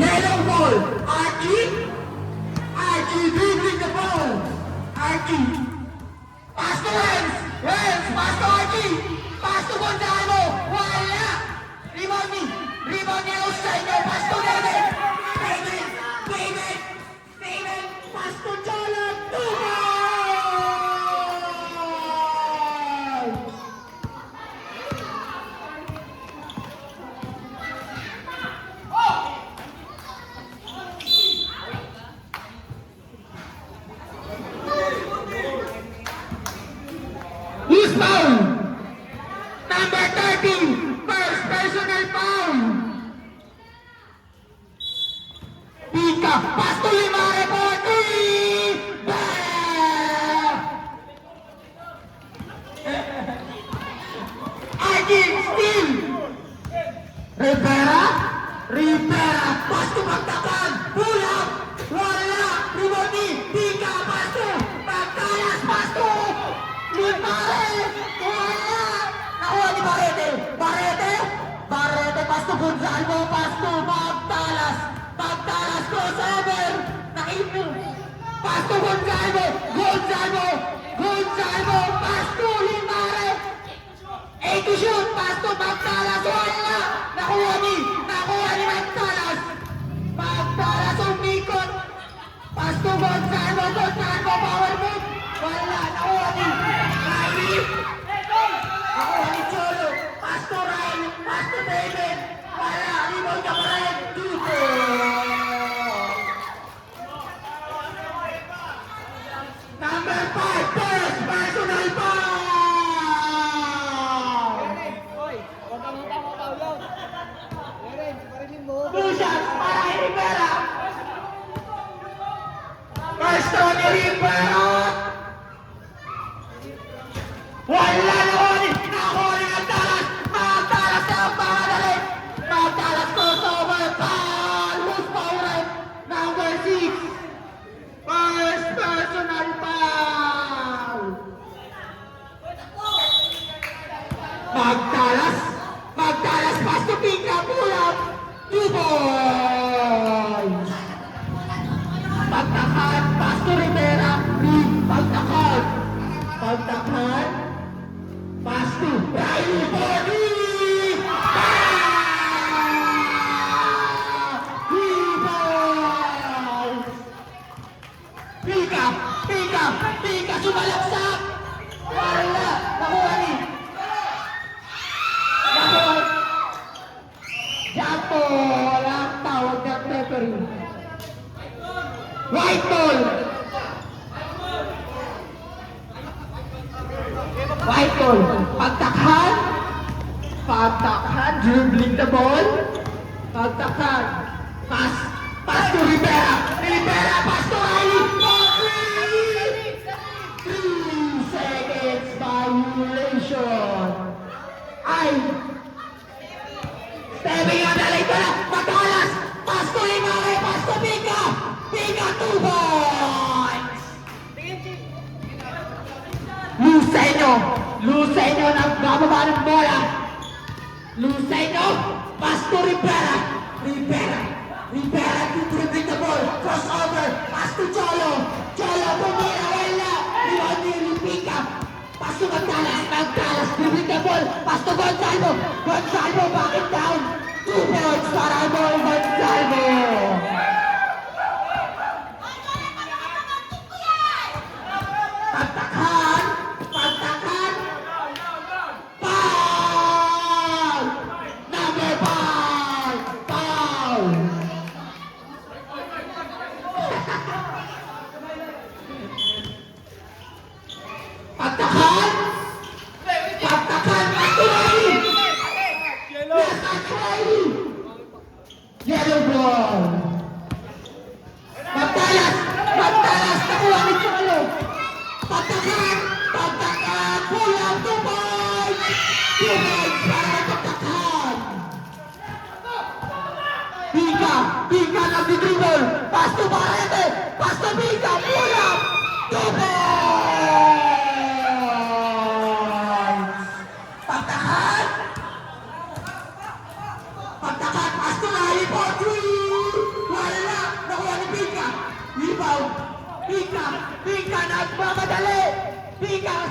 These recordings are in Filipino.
Yellow ball. Archie. Archie dribbling the ball. Archie. Pass to Renz. Renz. Pass to Archie. Pass to Gonzalo. Wala. Rebound ni. Rebound ni Eusebio. Pass to David. David. David. David. Pass to Jolon. Two balls. Who's foul? Number 13, first personal foul. Pika, pass to Limare for three. Argin, steal. Rivera, Rivera, pass to Magdakan. Pull up, wala. Riboni, Pika, pass to Magdalas, pass to Limare. Wala. Nakuha ni Barrete. Barrete, Barrete, pass to Gonzalo, pass to Magdalas. Magdalas, crossover. Nakipo. Pass to Gonzalo, Gonzalo, Gonzalo, pass to Limare. 8 to shoot, pass to Magdalas, wala. Nakuha ni Magdalas. Magdalas, umikot. Pass to Gonzalo, Gonzalo, power move. Wala, nakuha ni Riley. Nakuha ni Cholo. Pass to Riley, pass to David. Wala, rebound ka pa rin. 2-4. Number 5, first personal foul. Two shots para kay Rivera. First to ni Rivera. Wala nakuha ni Magdalas. Magdalas na ang pangalan. Magdalas crossover. Foul. Who's foul? Number 6. First personal foul. Magdalas. Magdalas pass to Pika. Pull up. 2 points. Pagtakan. Pass to Rivera. Pagtakan. Pagtakan. Pass to Riley Body. 3 points. Pika. Pika. Pika. Sumalaksak. Wala. Nakuha ni. Nakuha. Jump ball. Ang tawag ng referee. White ball. White ball. Pagtakhan. Pagtakhan. Dribbling the ball. Pagtakhan. Pass. Pass to Rivera. Rivera. Pass to Riley. 3 seconds violation. Ay. Stepping on the lane pala. Magdalas. Pass to Limare. Pass to Pika. Pika 2 points. Lucenio. Lucenio nagbababa ng bola. Lucenio. Pass to Rivera. Rivera. Rivera to dribbling the ball. Crossover. Pass to Cholo. Cholo. Pumira. Wala. Riboni Pika. Pass to Magdalas. Magdalas. Dribbling the ball. Pass to Gonzalo. Gonzalo. Back it down. 2 points para Boy Gonzalo. Pagtakan. Pagtakan. Foul. Number 5. Foul. Pagtakan. Pagtakan. Riley. Yes, that's Riley. Yellow ball. Magdalas. Magdalas. Nakuha ni Cholo. Pagtakan. Pagtakan. Pull out 2 points. 2 points para Pagtakan. Pika. Pika nagdi-dribble. Pass to Barrete. Pass to Pika. Pull out. 2 points. Pagtakan. Pagtakan. Pass to Riley for 3.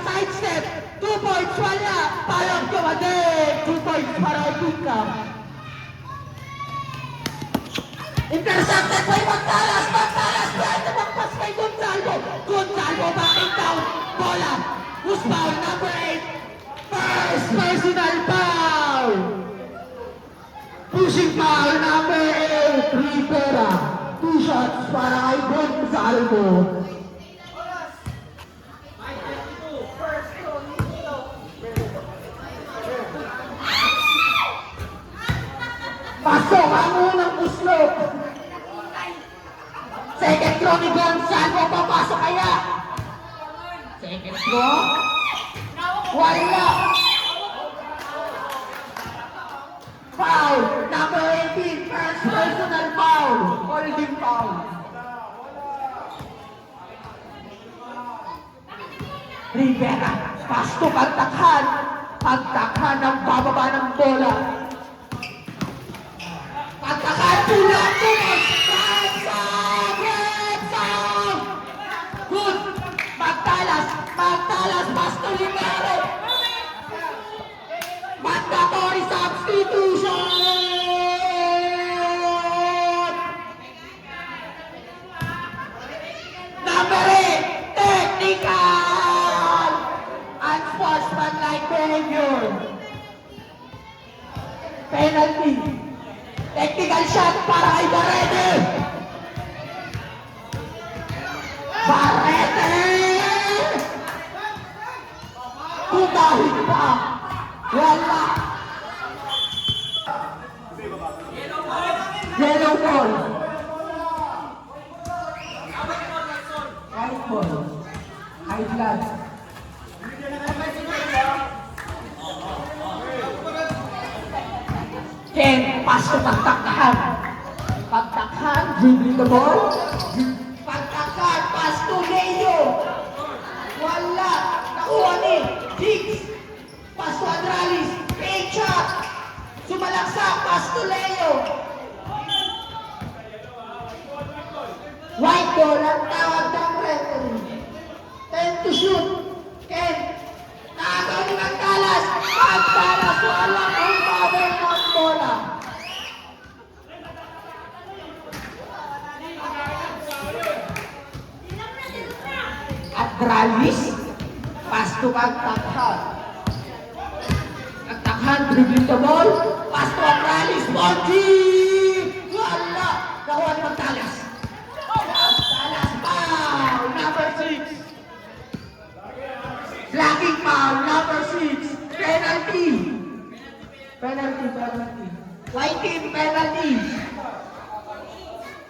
side step. 2 points, wala. Parang Jomadek. 2 points para kay Pika. Intercepted by Magtalas. Magtalas, pwede magpas kay Gonzalo. Gonzalo backing down. Bola. Who's foul? Number 8. First personal foul. Pushing foul, number 8. Rivera. 2 shots para kay Gonzalo. Pasok ang unang uslog. Second throw ni Gonzalo, papasok kaya. Second throw. Wala. Foul. Number 18. First personal foul. Holding foul. Rivera. Pasto pagtakhan. Pagtakhan ng bababa ng bola. Pagtakhan. Tulang. Good. Magtalas. Magtalas. Pasto Libero. Mandatory substitution! Number 8, technical! Unsportsmanlike behavior. Penalty. Technical shot para kay Barrete. Barrete! Tumahid pa. Wala. Yellow ball. White ball. High blood. Ken, paso pagtakhan. Pagtakhan, dribbling the ball. Pagtakhan, pass to Leo. Wala. Nakuha ni Higgs. Pass to Andralis. Fake shot. Sumalaksak. Pass to Leo. White ball ang tawag ng referee. 10 to shoot. Ken. Nakagaw ni Magtalas. Magtalas. Wala kang power ng bola. Andralis. Pass to Magtakhan. Magtakhan. Dribbling the ball. Pass to Andralis. Bonji. Wala. Nakuha ni Magtalas. Magtalas. Foul. Number 6. Blocking foul. Number 6. Penalty. Penalty. Penalty. White team. Penalty.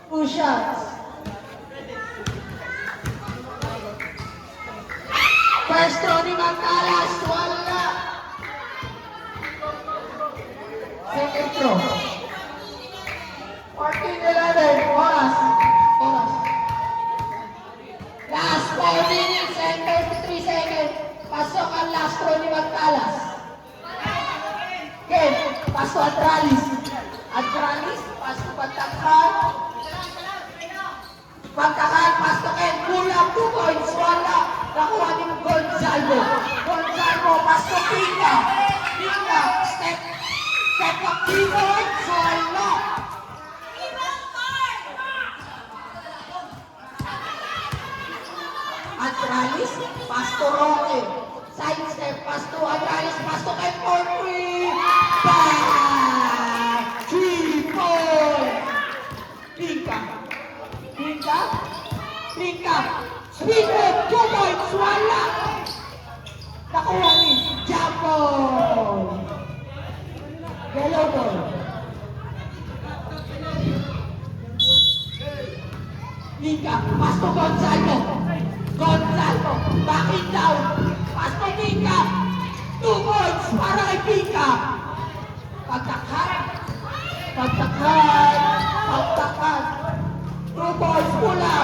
2 shots. First throw ni Magtalas. Wala. Second throw. 14-11. Oras. Oras. Last 4 minutes and 33 seconds. Pasok ang last throw ni Magtalas. Ken, pass to Andralis. Andralis, pass to Pagtakhan. Pagtakhan, pass to Ken. Kulang 2 points. Wala. Nakuha ni Gonzalo. Gonzalo, pass to Pika. Pika, step up 3 points. Wala. Andralis, pass to Roque. Side step, pass to Andralis, pass to Ken for 3. Bang! 3 points. Pika. Pika. Pika. Speed up, 2 points. Wala. Nakuha ni Japo. Yellow ball. Pika. Pass to Gonzalo. Gonzalo. Backing down. Pass to Pika. 2 points para kay Pika. Pagtakhan. Pagtakhan. Pagtakhan. 2 points pula.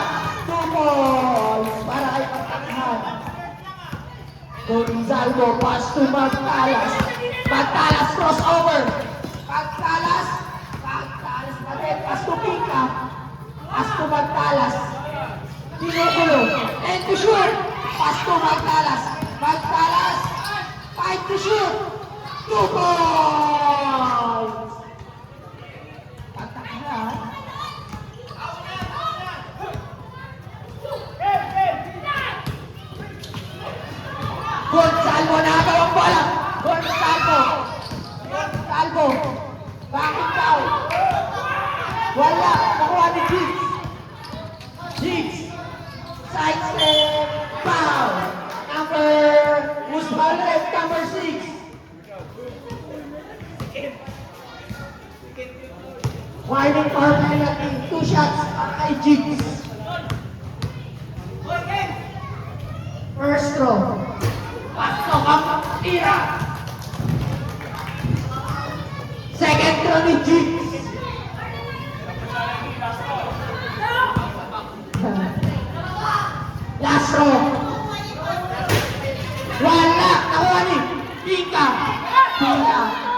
2 points para kay Pagtakhan. Gonzalo, pass to Magtalas. Magtalas crossover. Magtalas. Magtalas pa rin. Pass to Pika. Pass to Magtalas. Pinukulo. And to shoot. Pass to Magtalas. Magtalas. shoot! 2 points! Patak na. Gonzalo nakagawa ang bola. Gonzalo. Bakit daw? Wala. Nakuha ni Jigs. Side step. Foul. Musmalet, number 6. Winding for penalty. 2 shots kay Jigs. First throw. Pasok ang tira. Second throw ni Jigs. Last throw. Wala. Nakuha ni Pika.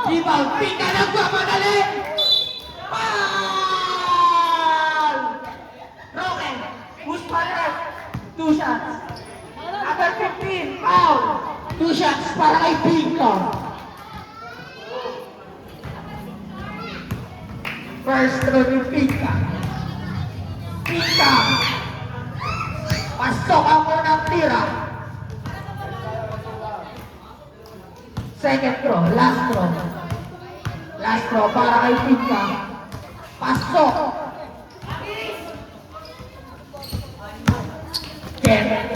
Rebound. Pika nagpapadali. Foul! Roque. Musmalet. 2 shots. Number 15. Foul. 2 shots para kay Pika. First throw ni Pika. Pasok ang unang tira. Second throw, last throw para kay Pika. Pasok. Ken,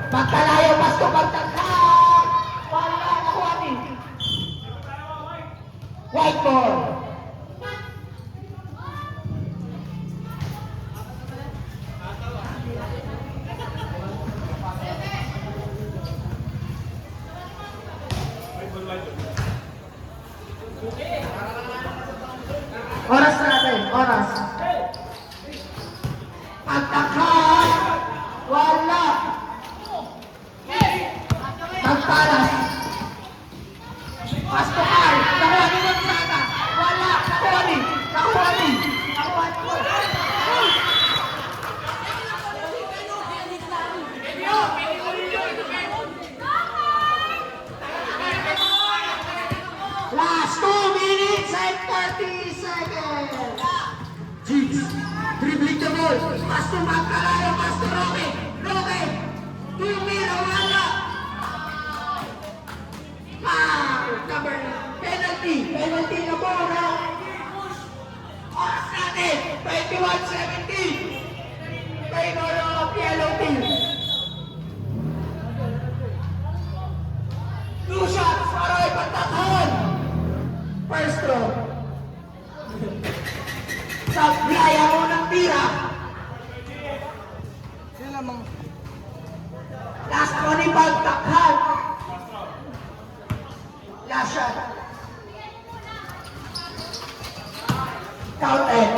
pagkalayo, pasok pagtakak. Wala, nakuha ni. White ball. Oras natin, oras. Pagtakhan! Wala! Pagtalas! Pastokan! Nakuha ni Gonzaga! Wala! Nakuha ni! Last 2 minutes and 30 seconds. Jigs, dribbling the ball. Pasto magkalayo, Pasto Roque. Tumira, wala. Number penalty na ball. Oras natin, 21-17. Favor of yellow team. 2 shots para ipagtakhan. First throw. Sablaya mo ng tira. Last throw ni pagtakhan. Last shot. Counted.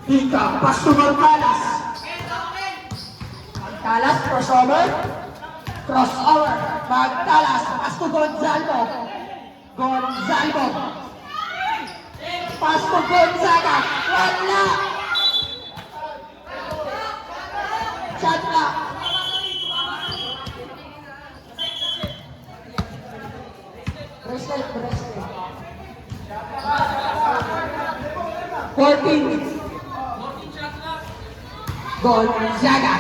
Pika, pass to Gonzales. Gonzales, crossover. Magtalas, pass to Gonzalo. Pass to Gonzaga. Wala. Shot clock. Bracelet. 14. Gonzaga.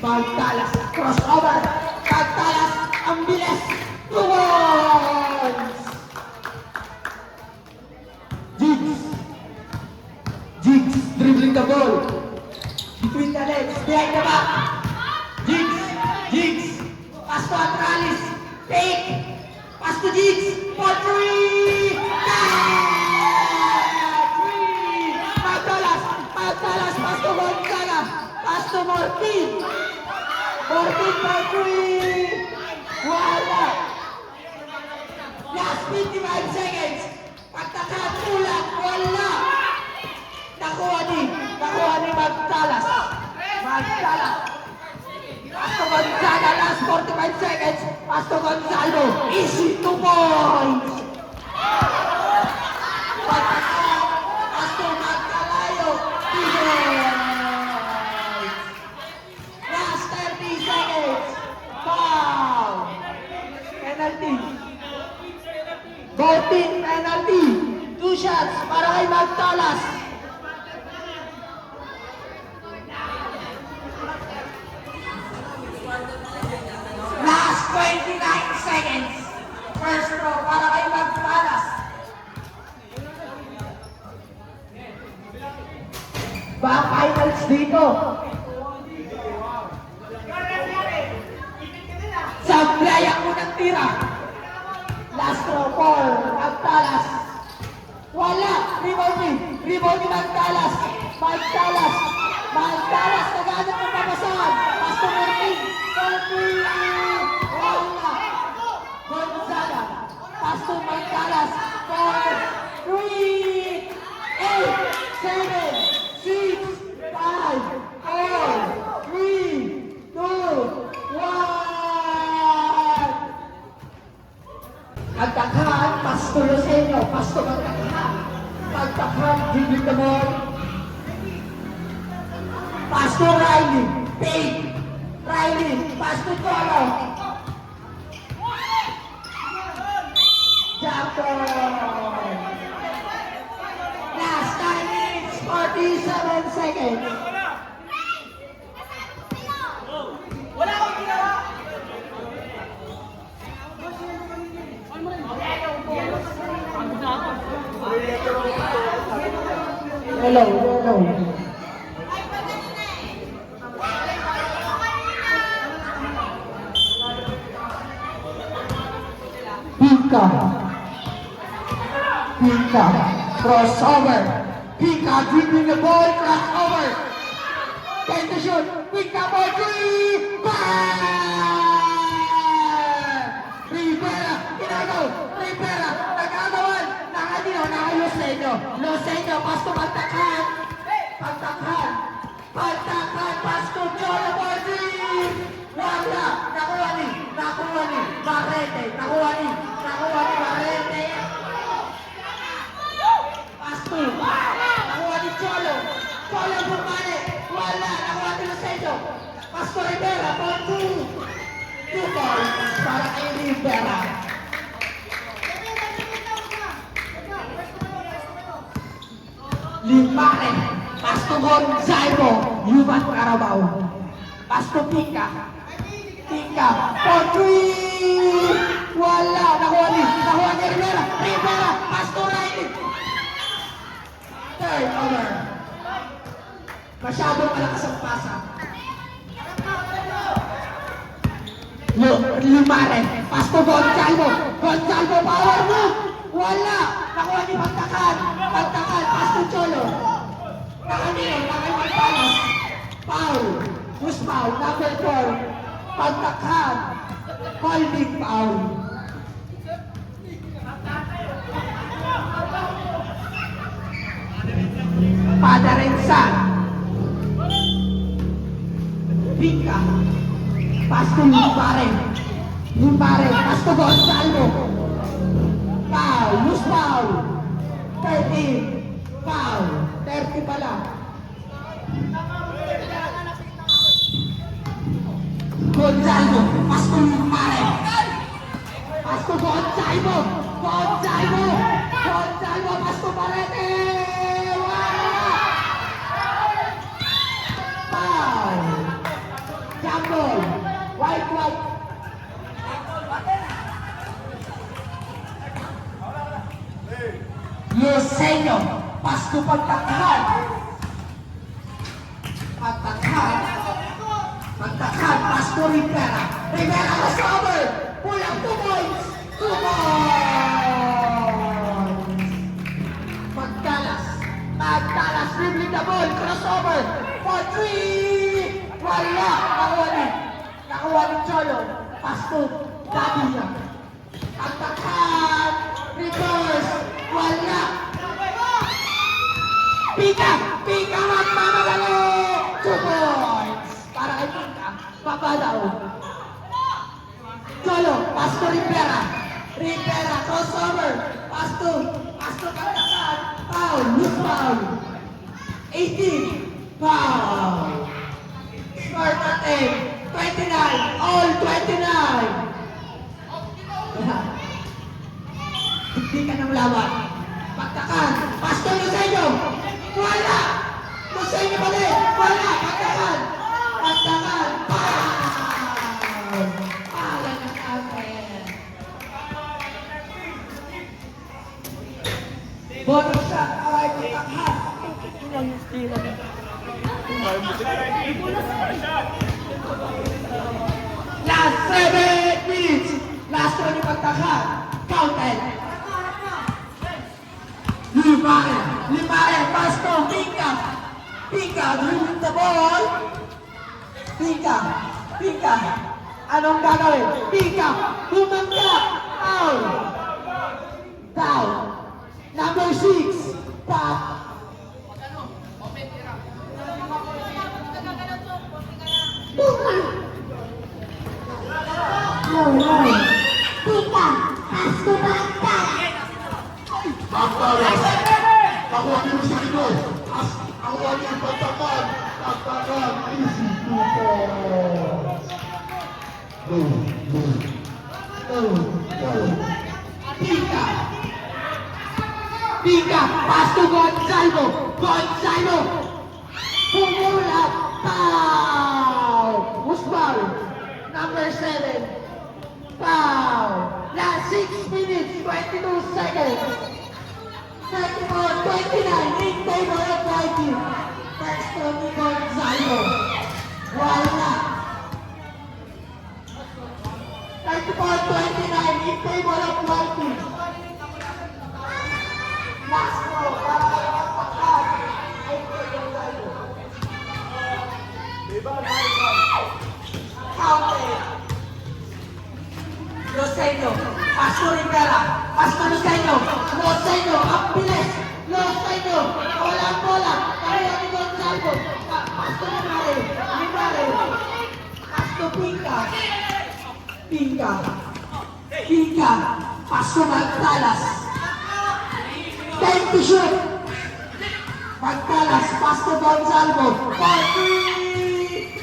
Magtalas, crossover, Magtalas, ang bilis, 2 points! Jigs, dribbling the ball, between the legs, behind the back, Jigs, pass to Atralis, take, pass to Jigs, for 3, Magtalas, pass to Gonzaga, pass to Martin, 14 by 3! Wala! Last 55 seconds! Pagtakat, ulang, wala! Nakuha ni Magtalas! Gonzaga, last 45 seconds. Pasto Gonzalo, easy 2 points. Pasto Magdalayo, 2 points. Last 30 seconds. Foul. Penalty. Voting penalty. 2 shots para kay Magtalas. Last 29 seconds. First throw para kay Magtalas. Back finals dito. Sablay ang unang tira. Last throw for Magtalas. Wala. Rebound ni Magtalas. Magtalas naghanap ng papasahan. Pasto Martin. Wala. Gonzaga. Pasto Magtalas. 4, 3, 8, 7, 6, 5, 4, 3, 2, 1. Agtakhan, Pasto Lucenio, Pasto Magtakhan. Agtakhan, gigit the ball. Pasto Riley, Pate. Riley, Pasto Cholo. Jumper. Last 9 minutes, 47 seconds. Wala akong ginawa! Hello. Pika, crossover. Pika dribbling the ball, crossover. Take the shot. Pika ball, 3. Bang! Rivera, ginagaw. Rivera, nagagawan. Lucenio. Pasto Magtakhan. Pasto Cholo ball, 3. Wala. Nakuha ni. Barrete. Nakuha ni Barrete. Pasto. Nakuha ni Cholo bumalik. Wala. Nakuha ni Lucenio. Pasto Rivera. Ball 2. 2 points para kay Rivera. Limare. Pasto Gonzago. Yuvan Carabao. Pasto Pika. For 3. Wala. Nakuha ni Rivera. Pasto Riley. Third over. Masyadong malakas ang pasa. Limare. Pasto Gonzago. Power move. Wala. Nakuha ni Magtakhan. Pasto Cholo. Nakay Magtalas. Foul. Who's foul? Number 4. Magtakhan. Holding foul. Padarensan. Pika. Pasto Limare. Pasto Gonzalo. Foul. Loose foul. 13. Foul. 30 pala. Gonzalo. Pasto Limare. Pasto Gonzalo. Pasto Barrete. Wala. Foul. Jumble. White. Lucenio. Pasto Magtakhan. Pasto Rivera. Was over. Pull up 2 points. 2 points. Magtalas dribbling the ball. Crossover. For 3. Wala. Nakuha ni Cholo. Pasto Gadia. Magtakhan. Reverse. Wala. Pika magmamadali. 2 points. Para kay Pika. Papadaw. Rivera. Rivera, crossover. Pasto Pagtakan. Foul, loose foul. 18, foul. Score natin, 29, all 29. Hindi ka nang lawan. Pagtakan, Pasto Lucenyo. Wala. Lucenyo pa rin. Wala. Pagtakan. Pagtakan. Foul. Pala na natin. Bonus shot. Away Pagtakan. Last 7 minutes. Last one ni Pagtakan. Counted. Limare, Pasto, Pinka, dribbling the ball. Pinka. Anong gagawin? Pinka, bumangga. Down. Number 6, Pap. Pika, Pasto Pagtakan. Pagtalas. Ako ang yung sa likod. Ako ang yung Pagtakan. Pagtakan. Easy to fall. Go. Pinka, Pasto Gonzalo. Pumula, foul. Who's foul? Number 7, foul. Last 6 minutes, 22 seconds. 34-29 in favor of Viking. Pasto Gonzalo. Wala. 34-29 in favor of Viking. Last throw para kay Pagtakan. Counted. Lucenyo, Pasto Rivera, Lucenyo, ang bilis, Lucenyo, walang bola, kaya ni Gonzalo, Pasto Limare, Pasto Pinka, Pasto Magtalas, 10 to shoot, Magtalas, Pasto Gonzalo, 40,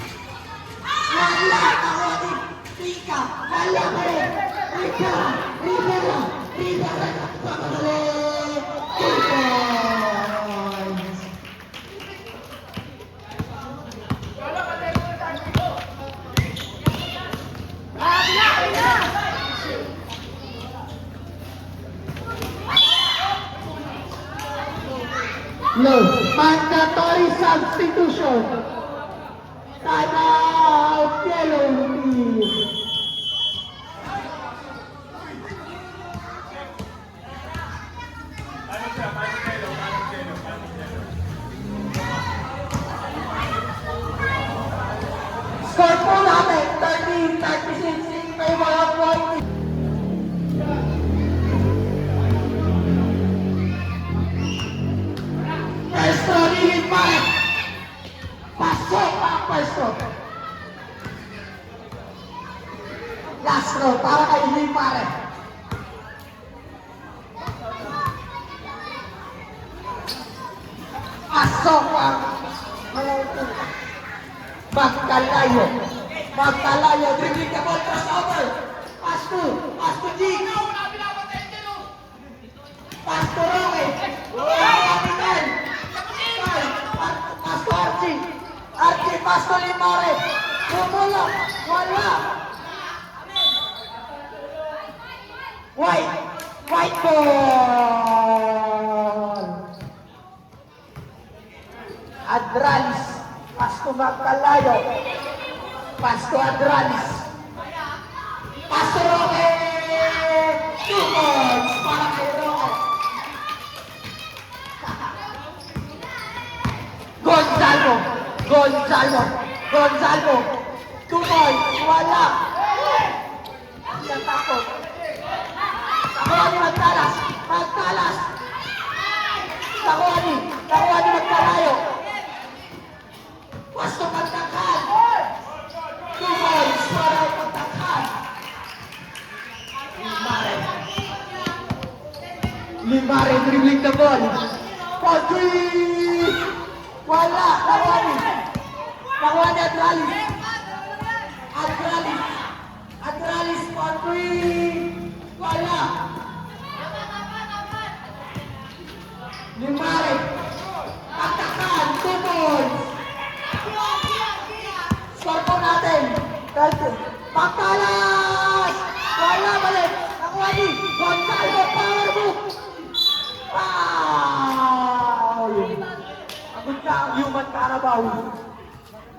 wala ako ni Pinka, wala pa rin, Rivera, nakapagali, 2 points. No, mandatory substitution. Time out, yellow team. Score po natin, 13-36 in favor of Viking. Pasto, Lilith Mare. Pasok ang Pasto. Last row, para kay Lilith Mare. Pasok ang Magkalayo, dribbling the ball, crossover. Pasto G. Pasto Roque. Kapitan. Pasto Archie, Pasto Limare. Pumula, wala. White ball. Adralis, Pasto Magkalayo. Pasto Adralis. Pasto Roque. 2 points para kay Roque. Gonzalo. 2 points. Wala. Hindi ang takot. Nakuha ni Magtalas. Nakuha ni Magkalayo. Pasto Pagtakan. 2 points para Pagtakan. Limare dribbling the ball. For three! Wala! Nakuha ni Adralis. Adralis for three! Wala! Limare. Pagtakan, 2 points. Score po natin. Pagtalas! Wala balik. Nakuha ni Gonzalo, power move. Foul! Agad ka ang human Carabao.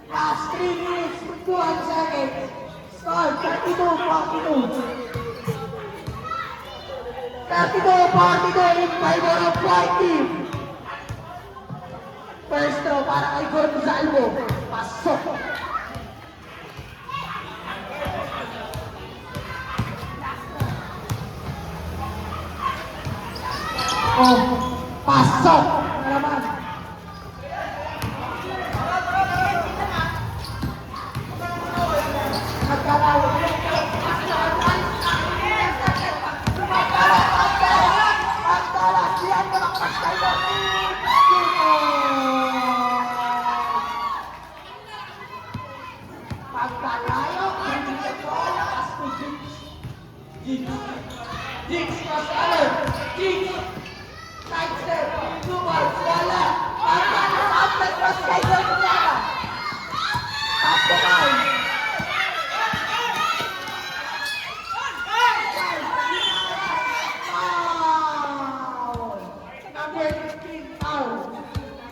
Last 3 minutes, 51 seconds. Score, 32-42. 32-42 in favor of white team. First throw para kay Gonzalo. Pasok. Oh, pasok na naman. Pagtalas, yan mo ng pagtalas. Pagtalayo, hindi ito, lakas po Jigs cross color. Jigs. Side step. 2 balls. Wala. Pagtalas, outlet cross kay Gonzaga. Pass the ball. Foul. Number 15, foul.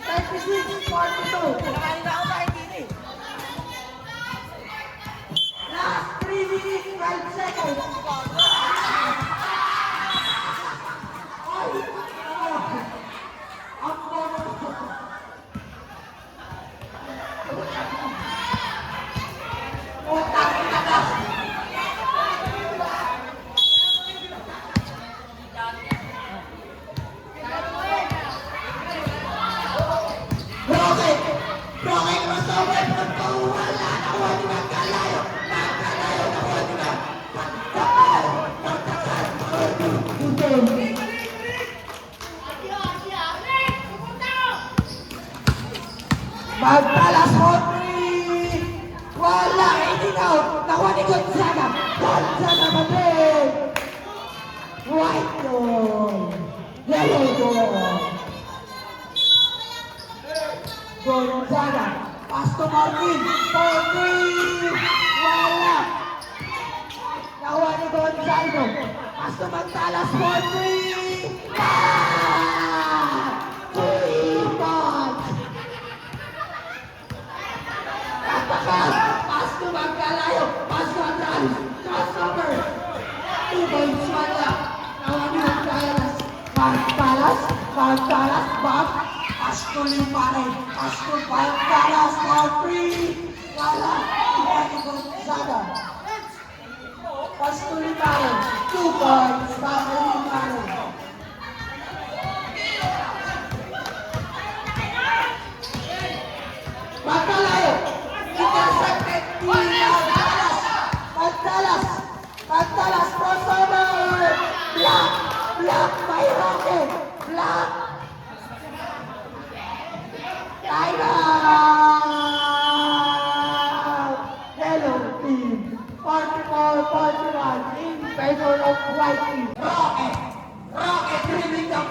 36-42. Last 3 minutes, 12 seconds. Ay! Ang bono. Utang ina ka. Rocket! Rocket crossover! Wala na ko ni Magkalayo! Magkalayo na ko ni Magkalayo! Magtalas mo 3! Wala! 18 out! Nakuha ni Gonzaga! Gonzaga pa din! White goal! Yellow goal! Gonzaga! Pass to Martin! For 3! Wala! Nakuha ni Gonzalo! Pass to Magtalas for 3! Ah! 3 points! Pass to Magkalayo! Pass to Adralis! Crossover! 2 points wala! Nakuha ni Magtalas! Magtalas! Back! Pass to Limare! Pass to Magtalas for 3! Wala! Nakuha ni Gonzaga! Pass to Limare! 2 points! Back to Limare! Magkalayo! Intercepted! Magtalas! Crossover! Block! By Rocket! Block! Time out! Hello team! 44-41 in favor of white team. Rocket dribbling the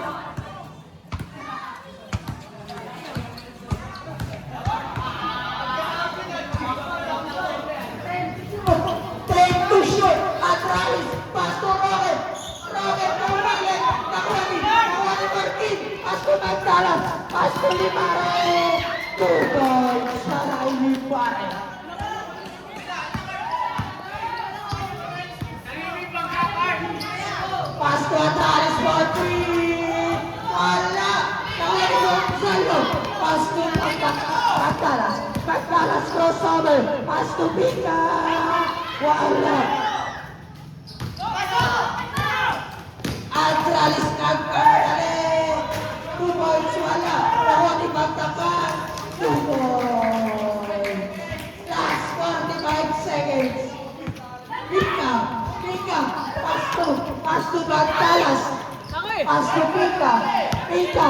Adralis, pass to Rocket, Rocket, nakuha ni Martin, pass to Magtalas, pass to Limare, 2 points para kay Limare. Pass to Adralis for 3, wala, nakuha ni Gonzalo, pass to Magtalas, crossover, pass to Pika, wala. Adralis nagkakali! 2 points wala! Nakuha ni Bagtakan! 2 points! Last 45 seconds! Pika! Pass to Bagtalas! Pass to Pika. Pika.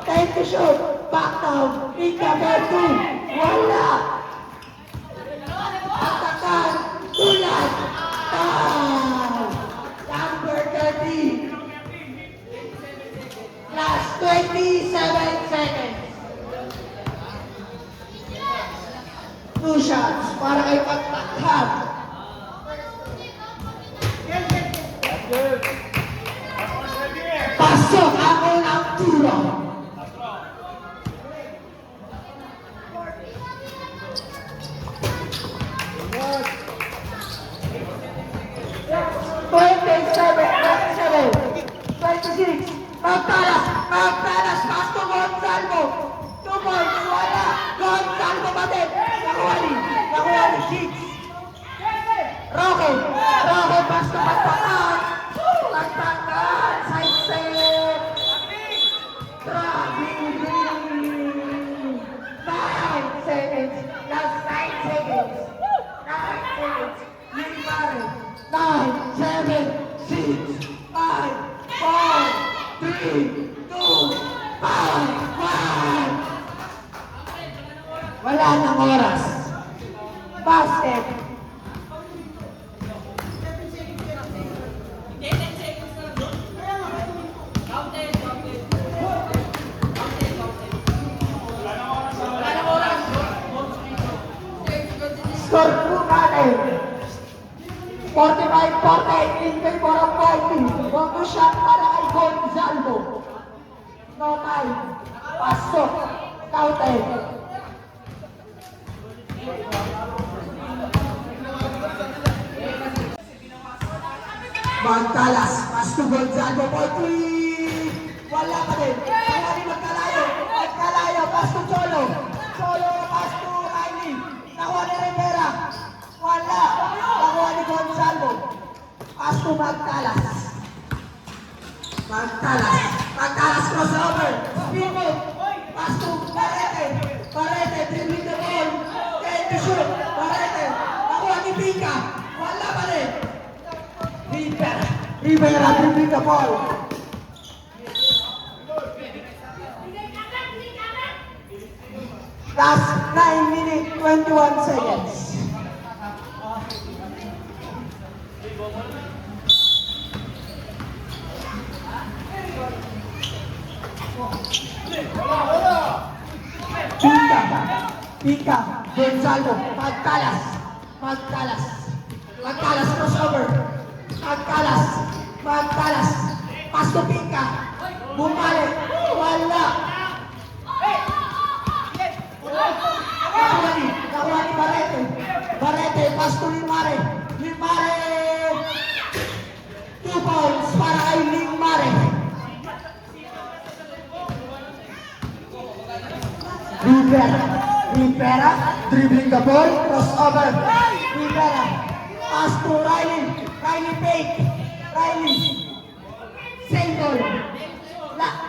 Time to shoot. Back down. Pika, there two. Wala. Atakan. Tulan. Foul. Number 30. Last 27 seconds. 2 shots para kay Pagtakhan. Pasok ang unang turo. Magtalas, pass to Gonzalo. 2 points, wala. Gonzalo pa din. Nakuha ni 6. Roque, pass to Pagtakhan. Pagtakhan, side set. Grabe. 9 seconds. Last 9 seconds. 9 seconds. Yuri Mare. 9, 7, 6, 5, 4, 3, 2, 1. Wala nang oras. Basket. Score po natin. 45-48 in favor of fighting. Bongo shot para kay Gonzalo. No time. Pasok. Counted. Magtalas. Pass to Gonzalo for 3. Wala pa din. Wala rin magkalayo. Pass to Cholo. Pass to Riley. Nakuha ni Rivera. Wala. Nakuha ni Gonzalo. Pass to Magtalas. Magtalas crossover. Speedboat. Pass to Barrete. Dribbling the ball. Get to shoot. Barrete. Nakuha ni Pika. Wala pa rin. Rivera dribbling the ball. Last 9 minutes, 21 seconds. Pika, Gonzalo, Magtalas, crossover, Magtalas, pass to Pika, bumalik, wala. Nakuha ni Barrete, pass to Limare, 2 points para kay Limare. Rivera, dribbling the ball, crossover, Rivera, pass to Riley fake, same goal,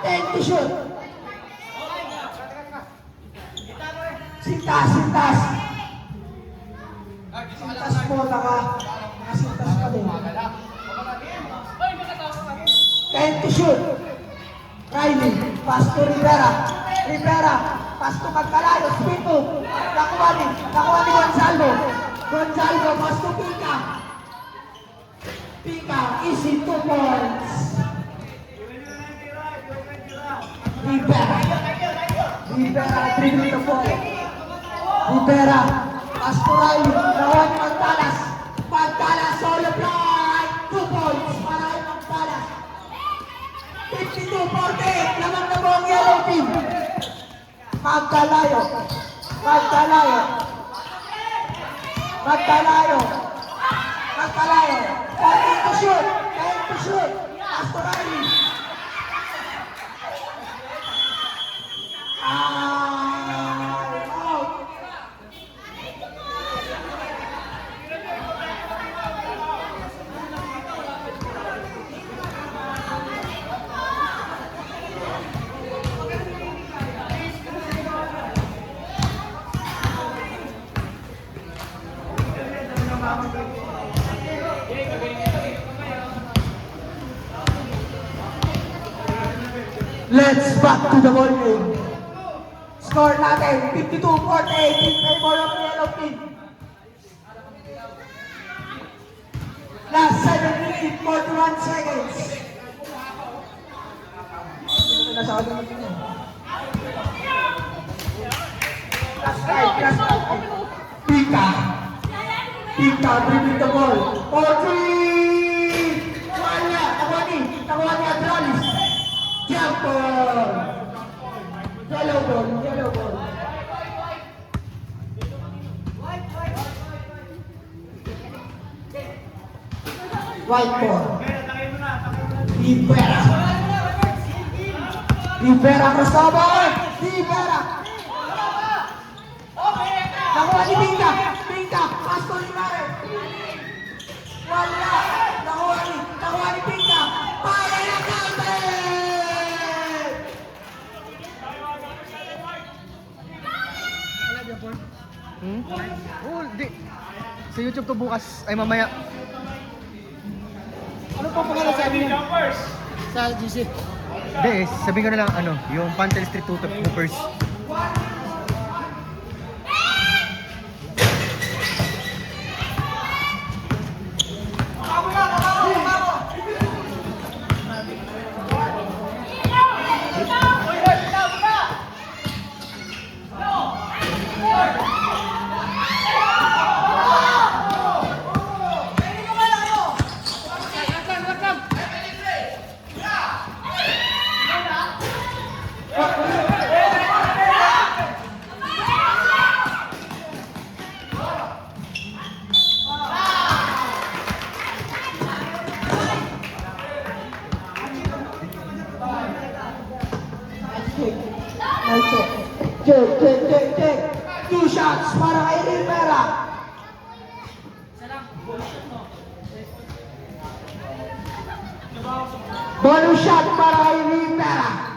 10 to shoot. Sintas mo, nakasintas ka din. 10 to shoot. Riley, pass to Rivera, pass to Magkalayo, Spito, nakuha ni Gonzalo, pass to Pika, easy 2 points. Rivera, dribbling the ball. Rivera, pass to Riley, nakuha ni Magtalas, solo fly, 2 points para kay Magtalas. 52-48, lamang na po ang yellow team. Magkalayo, 10 to shoot, pass to Riley. Out. Let's back to the ball game. Score natin, 52-48 in favor of the yellow team. Last 7 minutes, 41 seconds. Last 5. Pika, bring the ball. For 3. Wala, nakuha ni Adralis. Jump ball. Yellow ball. White ball. Rivera crossover. Rivera. Nakuha ni Pinka. Pass to Limare. Wala. Nakuha ni Pinka. Para na Calvin. Oo, di. Sa YouTube to bukas. Ay, mamaya. Ano pa pangalan sabi niya? Sa GC. Hindi, sabihin ko na lang, yung Pantel Street Tutok Hoopers. Check. 2 shots para kay Rivera. Bonus shot para kay Rivera.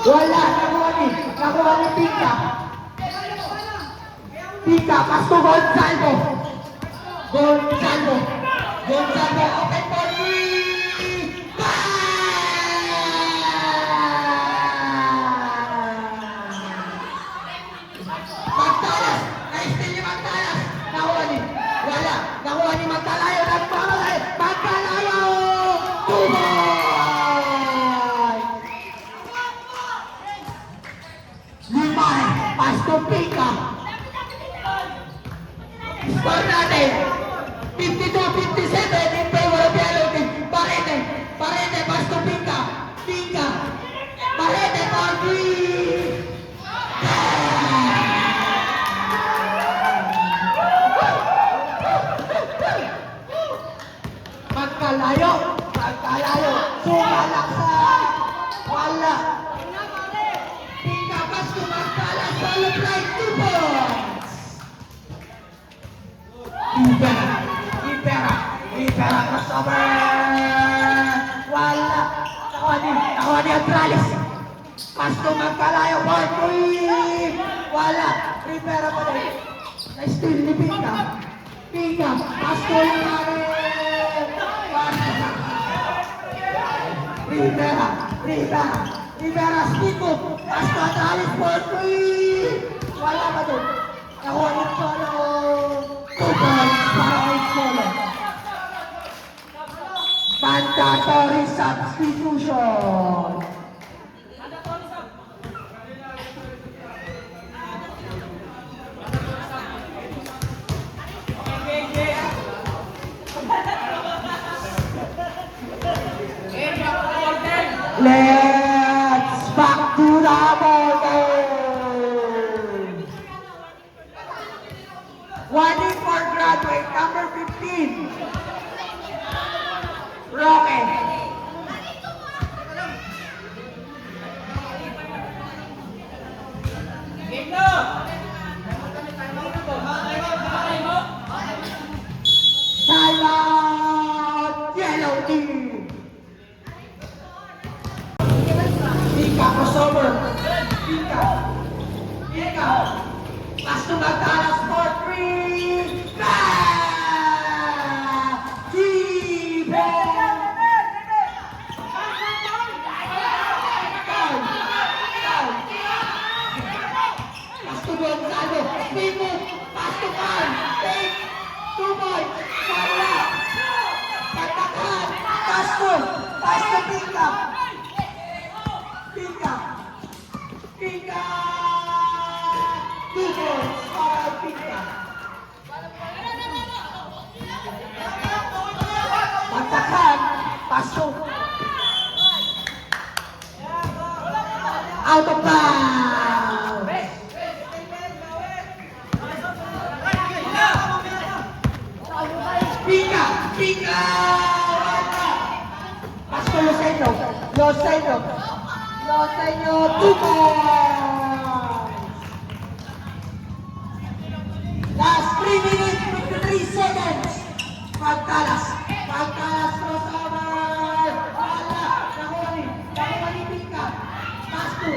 Wala, nakuha ni Pinka. Pass to Gonzalo. Gonzalo, open for 3. Magtalas! Na-steal ni Magtalas! Nakuha ni Magtalayo! Nagpapalay! Magtalayo! Tubay! Limay! Pass to Pinka! Score natin! 52-57 in favor of yellow team! Parete! Pass to Pinka! Parete for 3! Magkalayo. Sumalak sa wala. Pinka pass to Magtalas. Solo play 2 points. Rivera crossover. Wala. Nakuha ni Adralis. Pass to Magkalayo. 4-3. Wala. Rivera pa rin. Na-steal ni Pinka. Pass to Limare. Rivera, stick up. Pass to Adralis for 3. Wala pa doon. Nakuha ni Cholo. 2 points para kay Cholo. Mandatory substitution. Let's back to the ball game. 1 in for graduate, number 15. Roque. Time out, yellow team. Pinka crossover. Out of bounds! Pika! Pika! Pasko Luceno! Luceno! Luceno! 2 points! Last 3 minutes, 53 seconds! Pagtalas! Pagtalas! Crossover! Wala! Nakuha ni Pika! Pasko!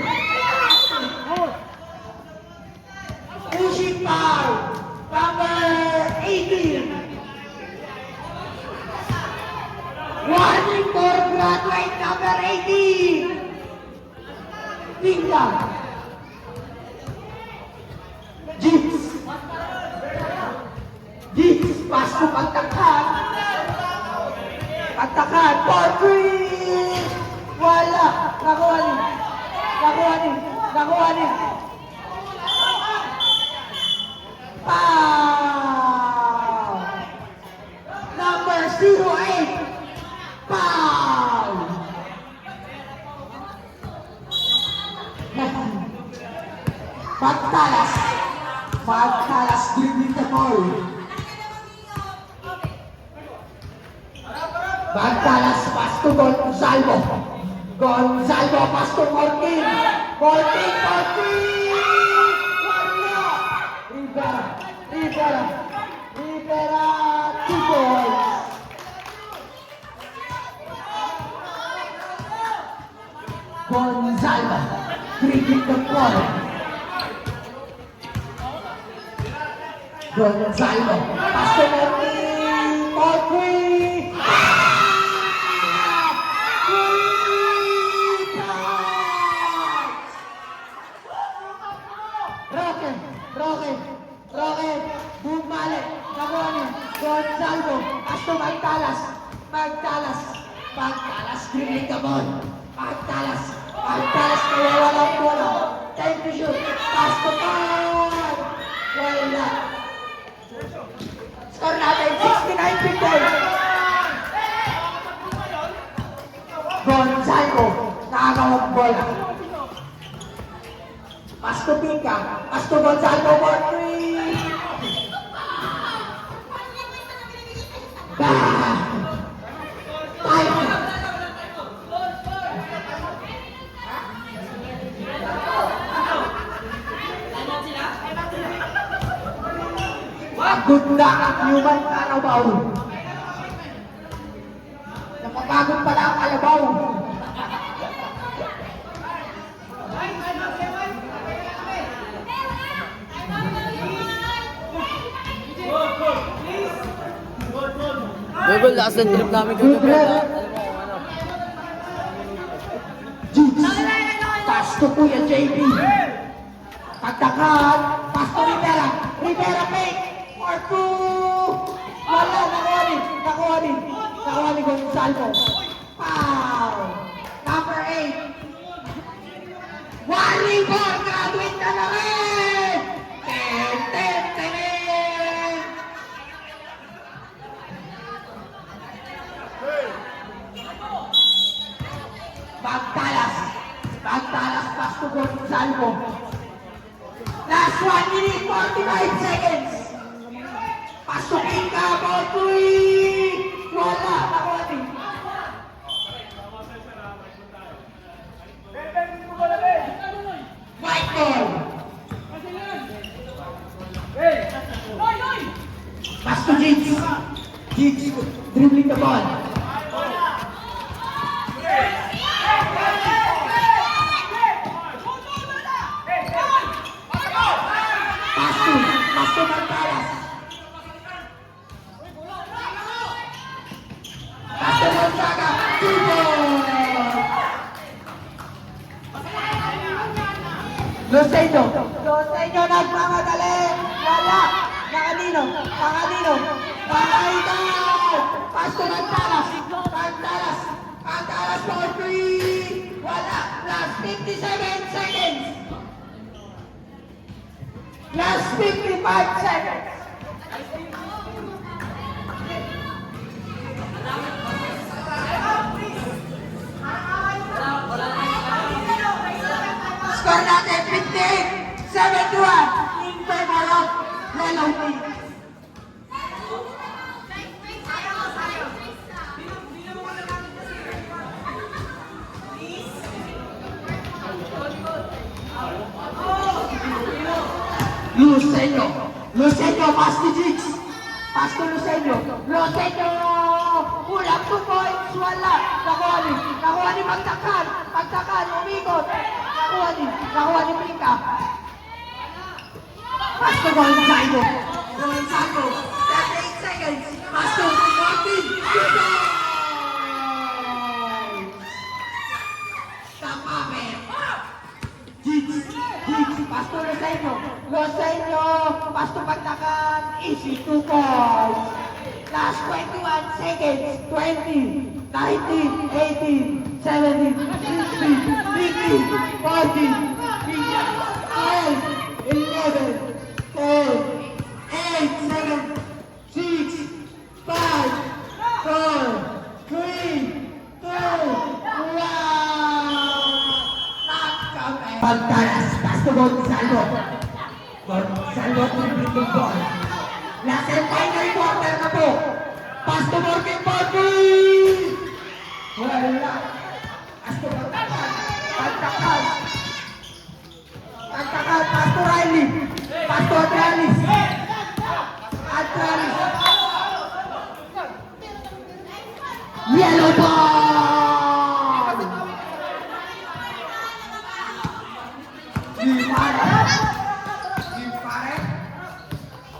Pushing foul! Number 18! Warning for graduate number 18! Pika! Jeeps! Jeeps! Pasko pagtakhan! Pagtakhan! 4-3! Wala! Nakuha ni! Nakuha ni! Nakuha ni! Foul! Number 08! Foul! Pagtalas! Pagtalas dribbling the ball! Pagtalas, pass to Gonzalo! Gonzalo, pass to Morkin! Morkin, Morkin! Wala! Rivera! Rivera! Rivera! 2 points! Gonzalo, dribbling the ball. Gonzalo, pass to Morkin. Morkin. Roque, bumalik. Nakuha niya. Gonzalo, pass to Magtalas. Magtalas, dribbling the ball. Magtalas, nawawalang bola. Time to shoot. Pass to Paul. Wala. Score natin, 69-50. Gonzalo, nakakawag bola. Pass to Pika. Pass to Gonzalo for 3. Time. Gunda ang human karabaw. Napapagod pala ang kalabaw. Google, lakas ng trip namin kung Pass to Kuya JB. Pagtakan. Pass to Rivera. Rivera pick. For 2. Wala. Nakuha ni Gonzalo. Foul. Number 8. Warning ball. Graduate na lang eh. 10. Pagtalas, pass to Gonzalo. Last 1 minute, 45 seconds. Pass to Pika, ball 3. Wala, nakuha ni. White ball. Pass to Giggs. Giggs dribbling the ball. Pass to Magtalas. Pass to Gonzaga. 2 points. Luceno nagmamadali. Wala. Nakanino. Pakaitan. Pass to Magtalas. Magtalas for 3. Wala. Last 57 seconds. Last 55 seconds. Lucenio. Lucenio, pass to Jigs. Pass to Lucenio. Lucenio! Kulang 2 points. Wala. Nakuha ni Magtakan. Magtakan, umikot. Nakuha ni Pika. Pass to Gonzago. Gonzago. 38 seconds. Pass to Martin. Tapape. Jigs. Pass to Lucenio. Pass to Magtakan. Easy 2 points. Last 21 seconds. 20, 19, 18, 17, 16, 15, 14, 12, 11, 10, 8, 7, 6, 5, 4, 3, 2, 1. Pagtalas, pass to Gonzalo. Gonzalo to the ball. Last and final quarter na po. Pass to Morgan Bobby! Wala. Pass to Pagtakan. Pass to Riley. Pass to Adralis. Yellow ball!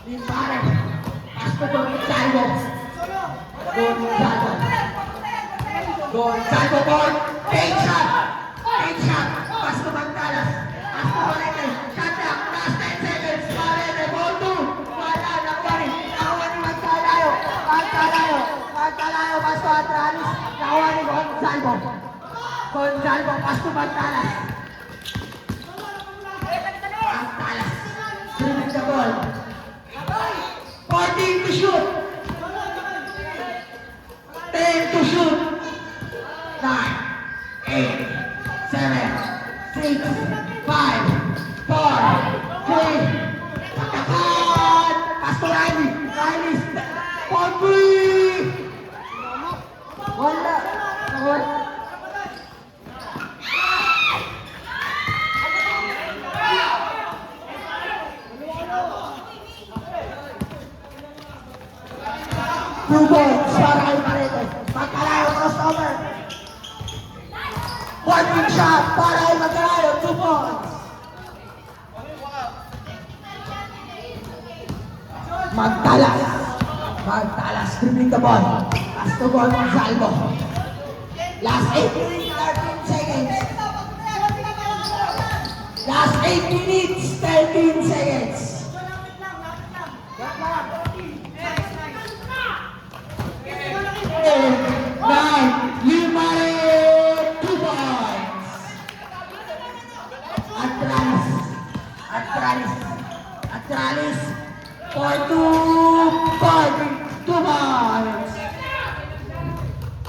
Limpare. Pass to Gonzalo. Gonzalo ball. Take shot. Pass to Magtalas. Pass to Morete. Shot up. Last 10 seconds. Morete. Ball 2. Wala. Nakuha ni Magtalayo. Pass to Atralis. Nakuha ni Gonzalo. Pass to Magtalas. Dribbling the ball. 14 to shoot. 10 to shoot. 9, 8, 7, 6, 5, 4, 3. Pagkakan. Pass to Riley. Bobby. Wala. Two points para kay Marete. Magkalayo crossover. One big shot para kay Magkalayo. 2 points. Magtalas dribbling the ball. Pass to Gonzalo. Last 8 minutes, 13 seconds. Last 8 minutes, 13 seconds. 9, Limare, 2 points. Atralis, for 2 points.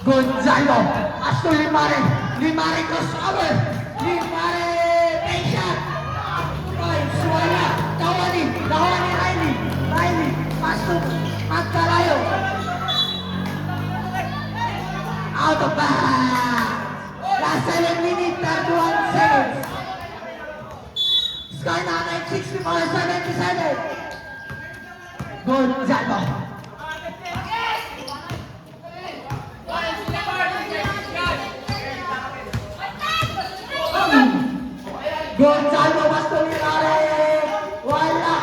Gonzalo, pass to Limare crossover. Limare, take shot. Points, wala. Nakuha ni Riley, pass to Magkalayo. Out of bounds. Last 7 minutes, 31 seconds. Score now, 64-77. Gonzalo. Gonzalo, pass to Limare. Wala.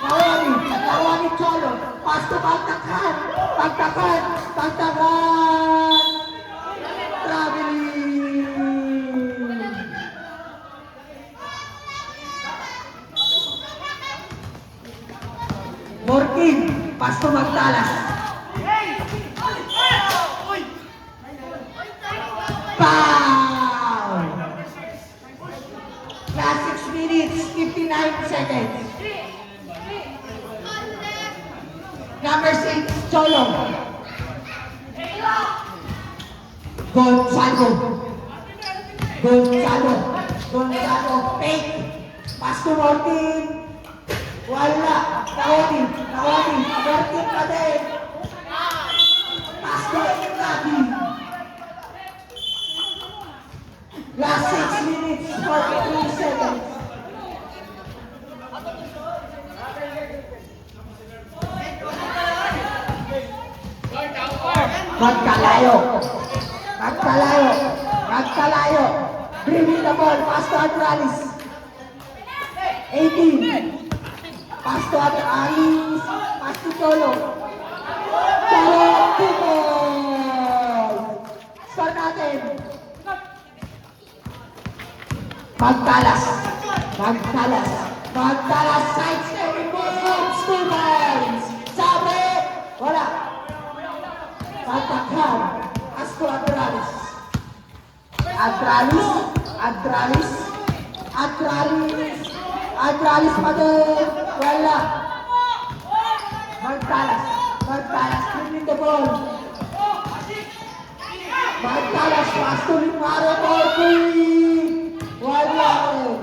Nakuha ni Cholo. Pass to Pagtakan. Traveling. Morkin, pass to Magtalas. Foul. Last 6 minutes, 59 seconds. Number 6, Cholo. Gonzalo, fake. Pass to Martin. Wala. Nakuha ni Martin pa din. Pass to Nabi. Last 6 minutes, 43 seconds. Magkalayo. Magkalayo. Magkalayo. Bringing the ball. Pass to Adralis. 18. Pass to Adralis. Pass to Cholo. Cholo. 2 goal. Score natin. Magtalas. Magtalas. Magtalas. Side stepping moves. 2 goals. Sabi. Wala. Patakhan. Pass to Adralis. Adralis. Adralis. Adralis. Adralis pa din. Wala. Magtalas. Magtalas. Bringing the ball. Magtalas. Pass to Limaro. Wala rin.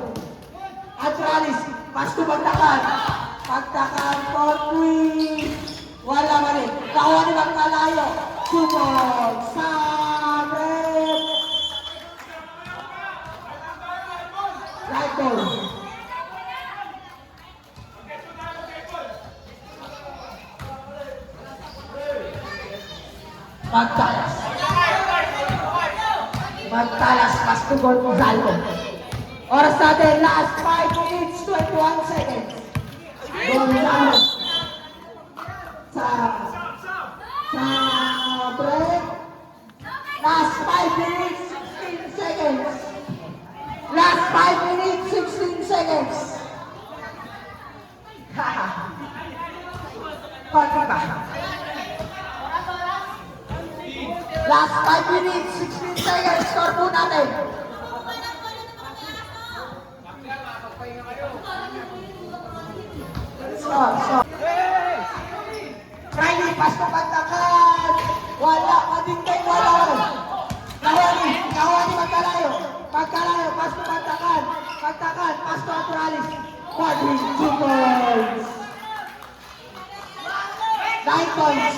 Adralis. Pass to Magtakan. Magtakan. Wala pa rin. Kawa ni Magkalayo. Sumog. Sabre. Right goal. Magtalas. Magtalas. Pass to Gonzalo. Oras natin. Last 5 minutes, 21 seconds. Gonzalo. Sa break. Last 5 minutes, 16 seconds. Last 5 minutes, 16 seconds. Haha. Konti pa. Last 5 minutes, 16 seconds. Score po natin. Score. Riley, pass to Pantakan. Wala, Madingdeng, wala. Kahwani, Magkalayo. Magkalayo, pass to Pantakan. Pantakan, pass to Adralis. 2 points. 9 points.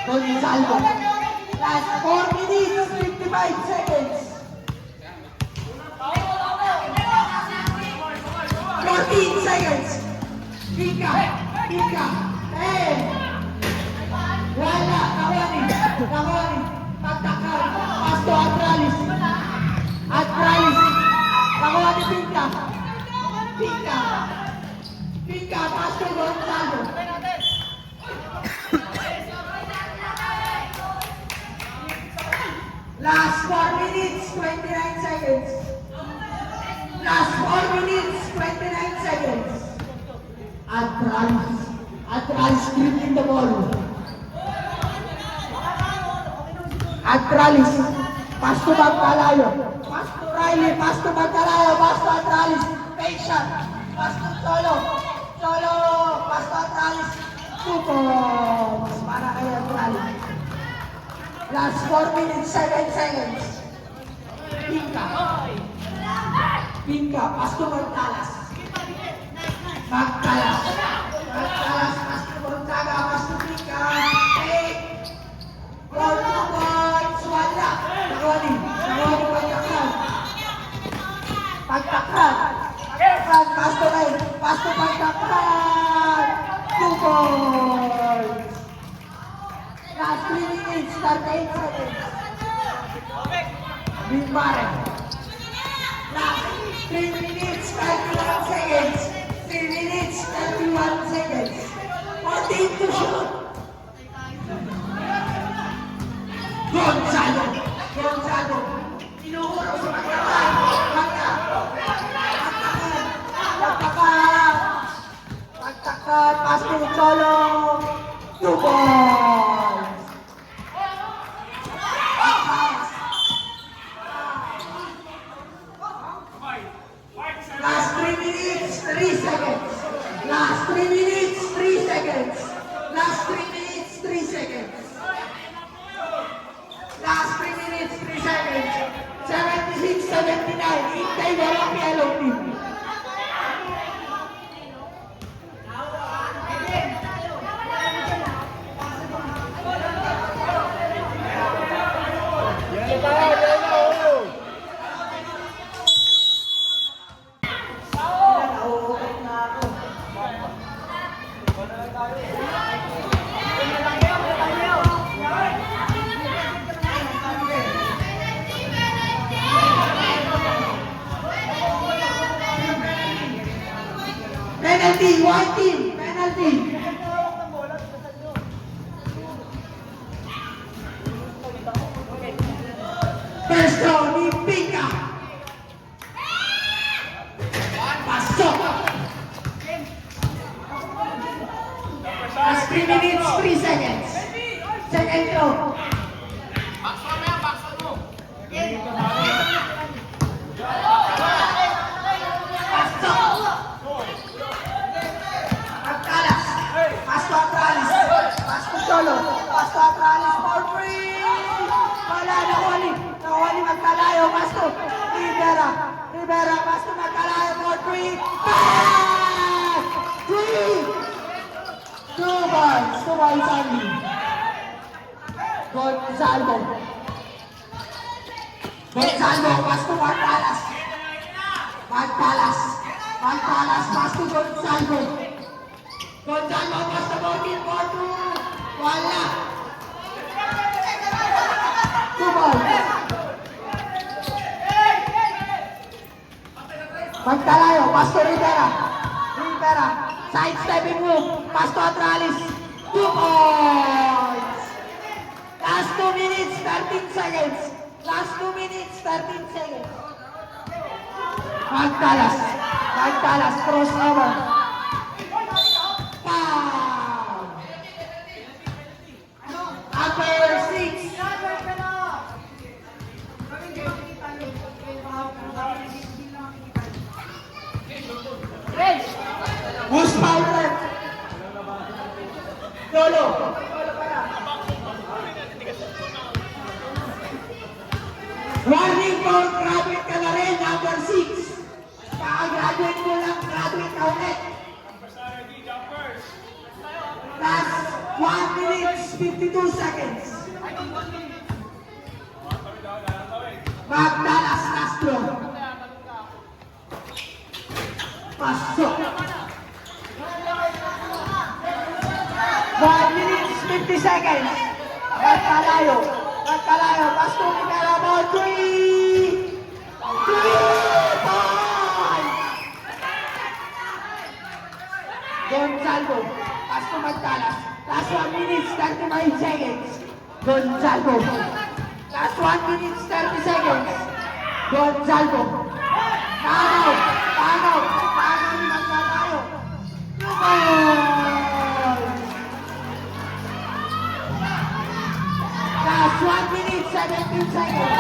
Gonzalo. Last 4 minutes, 55 seconds. 14 seconds. Pika. 10. Wala. Kahwani. Pagtakan. Pass to Adralis. Kahwani, Pika. Pass to Gonzalo. Last 4 minutes, 29 seconds. Last 4 minutes, 29 seconds. Adralis gripping the ball. Adralis. Pass to Magkalayo. Pass to Riley. Pass to Magkalayo. Pass to Adralis. Patient. Pass to Cholo. Pass to Adralis. 2 points. Para kay Adralis. Last 4 minutes, 7 seconds. Pinka, pass to Magtalas. Magtalas, pass to Gonzaga, pass to Pinka. 8. Goal 2 points, wala. Nagawani, Pagtakan, pass to Ray, pass to Pagtakan. 2 points. Last 3 minutes, 38 seconds. Bimbare. Last 3 minutes, 31 seconds. 3 minutes, 31 seconds. 14 to shoot. Gonzalo. Inuhuro sa Magtakan. Magtakan, pass to Cholo. 2 balls. Last 3 minutes, 3 seconds. Last 3 minutes, 3 seconds. Last 3 minutes, 3 seconds. Last 3 minutes, 3 seconds. 76-79. Hintay walang yellow team. Penalty, one team. Penalty. Pwesto ni Pika. Pasok. Last 3 minutes, 3 seconds. Second throw. Magkalas. Pasto Atralis. Pasto Solo. Pasto Atralis for free. Wala, nakuli. Nakuli magkalayo. Pasto. Rivera. Rivera. Pasto magkalayo for free. Pass! 3. 2 balls. 2 balls only. Gonzalo. Gonzalo. Pasto Magkalas. Magkalas. Magkalas. Pasto Gonzalo. Gonzalo, basta ballin for 2. Wala. 2 balls. Magkalayo, Pasto Rivera. Rivera, sidestepping move. Pasto Atralis. 2 points. Last 2 minutes, 13 seconds. Last 2 minutes, 13 seconds. Magkalas. Magkalas, crossover. Foul! Number 6. Who's fouled? Lolo. Warning for graduate ka na rin, number 6. Kaka-graduate mo lang, graduate ka ulit. Last 1 minute, 52 seconds. Magdalas, last throw. Pasok. 1 minute, 50 seconds. Magkalayo. Magkalayo. Pasto Rivera mo. 3 points. Gonzalo. Pasto Magkalas. Last 1 minute, 35 seconds. Gonzalo. Last 1 minute, 30 seconds. Gonzalo. Tanaw. Tanaw. Tanaw ni Magkalayo. 2 points. Last 1 minute, 17 seconds.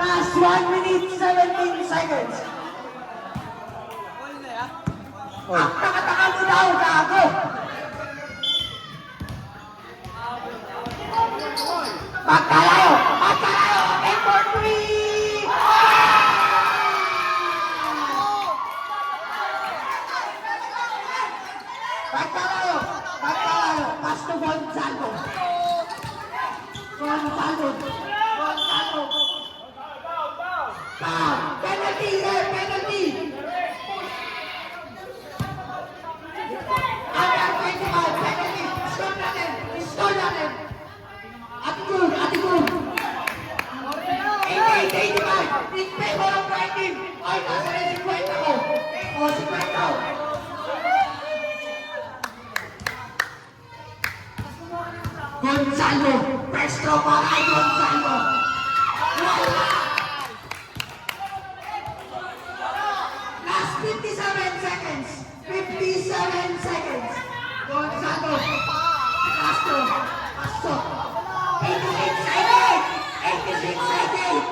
Last 1 minute, 17 seconds. Ang nakataka mo daw, gago. Magkalayo. Magkalayo. Okay for 3. Magkalayo. Magkalayo. Pasto Gonzalo. Gonzalo. Gonzalo. Foul. Penalty. Penalty. Under 25. Penalty. Stop natin. Stop natin. Attitude. Attitude. 88, 85. In favor of my team. Ay, nasa rin 50 ko. O, 50. Gonzalo. Pestro para kay Gonzalo. Wala. Last 57 seconds. 57 seconds. Gonzalo. Castro. Pasto. 86 seconds. 86 seconds.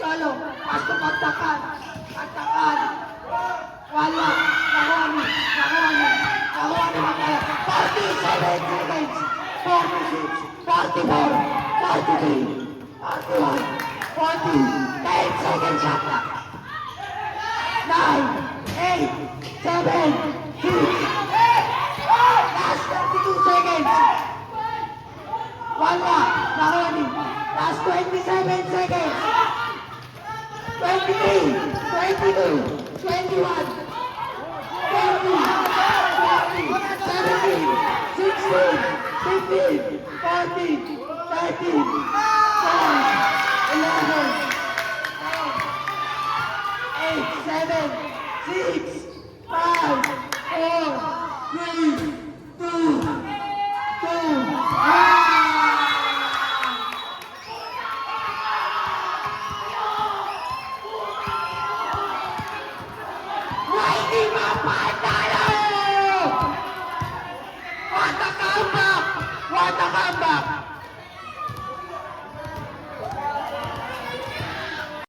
Cholo. Pasto pagtakan. Pagtakan. Wala. Nakuha ni. 47 seconds. 46. 44. 43. 41. 40. 10 seconds shot clock. 9, 8, 7, 6. Last 32 seconds. Wala. Nakuha. Last 27 seconds. 23, 22, 21, 20, 20, 17, 16, 15, 14, 13, 12, 11, 8, 7, 6, 5, 4, 3, 2, 2, Hindi mapatay!